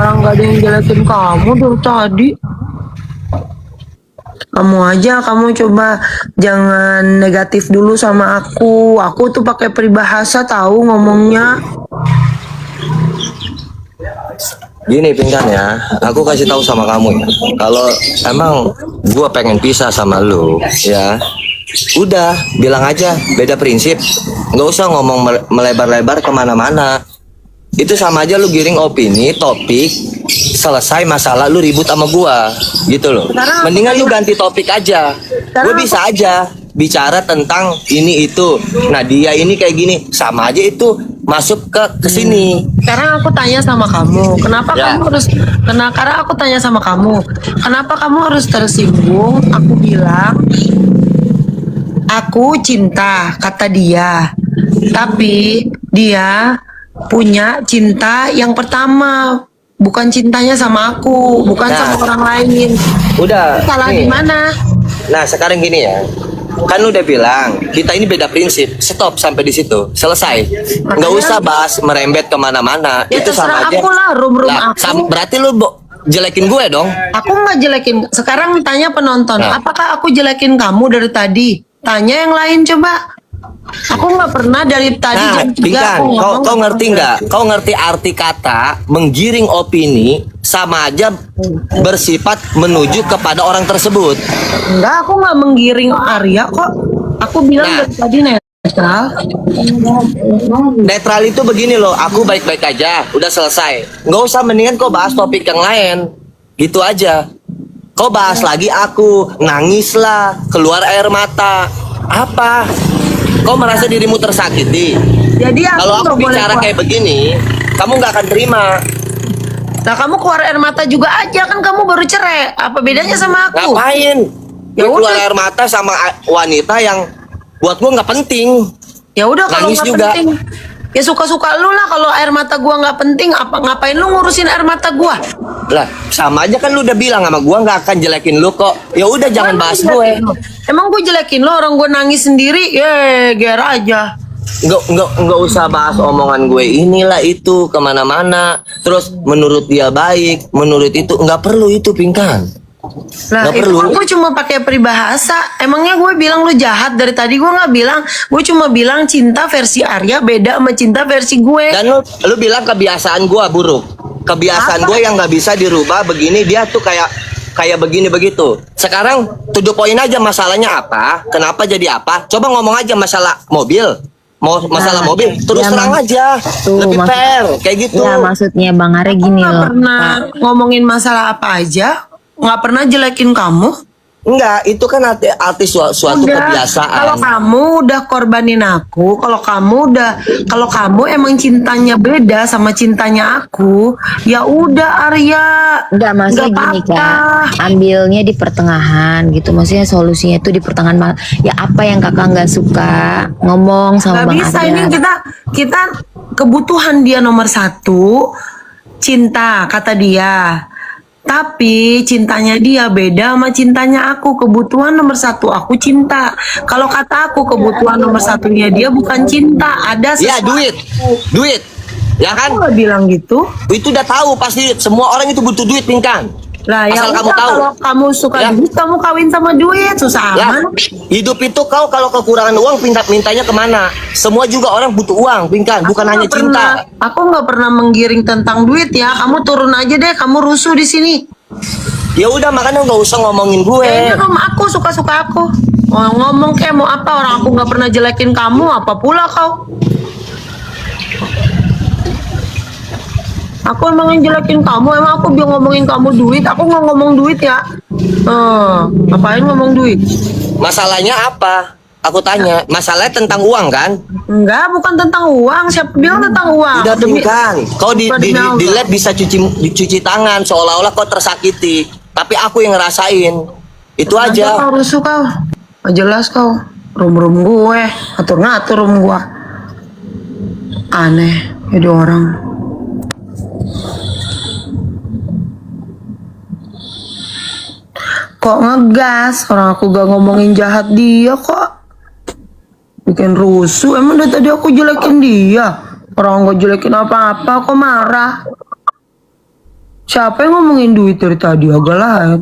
Orang gak ada yang jelekin kamu dari tadi. Kamu aja, kamu coba jangan negatif dulu sama aku. Aku tuh pakai peribahasa tahu ngomongnya. Gini Pinkan ya, aku kasih tahu sama kamu ya. Kalau emang gua pengen pisah sama lu, ya udah bilang aja beda prinsip. Nggak usah ngomong melebar-lebar kemana-mana. Itu sama aja lu giring opini, topik, selesai masalah lu ribut sama gua, gitu loh. Mendingan lu ganti topik aja. Gue bisa aja bicara tentang ini itu. Nah dia ini kayak gini, sama aja itu masuk ke sini. Sekarang aku tanya sama kamu, kenapa Ya. kamu harus karena aku tanya sama kamu, kenapa kamu harus tersinggung? Aku bilang aku cinta, kata dia. Tapi dia punya cinta yang pertama, bukan cintanya sama aku, bukan Nah. sama orang lain. Udah. Salah nih. di mana? Nah sekarang gini ya, kan lu udah bilang kita ini beda prinsip. Stop sampai di situ, selesai. Nggak usah bahas merembet kemana-mana. Ya Itu sama terserah aja. aku lah, rum-rum aku. Berarti lu jelekin gue dong. Aku nggak jelekin. Sekarang tanya penonton, Nah. apakah aku jelekin kamu dari tadi? Tanya yang lain coba. Aku nggak pernah dari tadi Nah, jam 3 Pinkan, aku ngomong. kau ngerti nggak? Kau ngerti arti kata menggiring opini sama aja bersifat menuju kepada orang tersebut. Enggak, aku nggak menggiring Arya kok. Aku bilang Nah. dari tadi netral. Netral itu begini loh, aku baik-baik aja, udah selesai. Nggak usah, mendingan kau bahas topik yang lain. Gitu aja. Kau bahas lagi aku, nangis lah, keluar air mata. Apa? Kau merasa dirimu tersakiti? Jadi Kalau aku nggak boleh bicara keluar. kayak begini, kamu nggak akan terima. Nah, kamu keluar air mata juga aja kan, kamu baru cerai. Apa bedanya sama aku? Ngapain? Ya Gue keluar udah. air mata sama wanita yang buat gue nggak penting. Ya udah, kalau Nangis nggak juga. penting, ya suka-suka lu lah. Kalau air mata gua nggak penting, apa ngapain lu ngurusin air mata gua? Lah, sama aja kan lu udah bilang sama gue nggak akan jelekin lu kok. Ya udah jangan Emang bahas gua gue. jelekin lu? Emang gue jelekin lo, orang gue nangis sendiri, ger aja. Nggak usah bahas omongan gue inilah itu kemana-mana. Terus menurut dia baik, menurut itu nggak perlu itu Pinkan. Lah Nggak itu perlu. aku cuma pakai peribahasa. Emangnya gue bilang lu jahat dari tadi? Gue nggak bilang. Gue cuma bilang cinta versi Arya beda sama cinta versi gue. Dan lu bilang kebiasaan gue buruk. Kebiasaan Apa? gue yang nggak bisa dirubah begini, dia tuh kayak begini begitu. Sekarang to the point aja, masalahnya apa? Kenapa jadi apa? Coba ngomong aja masalah mobil. Mau masalah mobil, terus ya, terang aja. Tuh, Lebih maksud- fair, kayak gitu. Ya maksudnya Bang Are gini Nggak loh. pernah ngomongin masalah apa aja. Nggak pernah jelekin kamu. Enggak, itu kan arti suatu Kalau kebiasaan. kamu udah korbanin aku, kalau kamu emang cintanya beda sama cintanya aku, ya udah Arya. Enggak, maksudnya Nggak gini apa-apa. Kak, ambilnya di pertengahan gitu. Maksudnya solusinya itu di pertengahan. Ya apa yang kakak nggak suka ngomong sama Gak Bang bisa, Arya. ini kita kebutuhan dia nomor 1 cinta, kata dia. Tapi cintanya dia beda sama cintanya aku. Kebutuhan nomor 1 aku cinta. Kalau kata aku kebutuhan nomor 1-nya dia bukan cinta, ada Ya, sesuatu. duit. Ya kan? Aku nggak bilang gitu. Itu udah tahu pasti semua orang itu butuh duit, Pinkan. Lah ya Asal kamu udah, tahu. kalau kamu suka Ya. duit, kamu kawin sama duit, susah Ya, amat. hidup itu kau kalau kekurangan uang mintanya kemana? Semua juga orang butuh uang, Pinkan, bukan hanya cinta. Aku nggak pernah menggiring tentang duit ya. Kamu turun aja deh, kamu rusuh di sini. Ya udah, makanya nggak usah ngomongin gue. Kayaknya rumah aku suka-suka aku. Mau ngomong kayak mau apa, orang aku nggak pernah jelekin kamu, apa pula kau? Aku emang yang jelekin kamu, emang aku bilang ngomongin kamu duit, aku nggak ngomong duit ya. Ngapain ngomong duit? Masalahnya apa? Aku tanya, masalahnya tentang uang kan? Enggak, bukan tentang uang. Siapa bilang tentang uang? Udah Pinkan, kau di Demi Allah. lab bisa dicuci tangan seolah-olah kau tersakiti, tapi aku yang ngerasain. Itu Nanti aja. kau rusuh kau. Nggak jelas kau. Rum gue, ngatur-ngatur rum gue. Aneh, jadi orang. Kok ngegas? Orang aku gak ngomongin jahat dia kok. Bikin rusuh. Emang dari tadi aku jelekin dia. Orang gak jelekin apa-apa, kok marah? Siapa yang ngomongin duit dari tadi? Agak lain.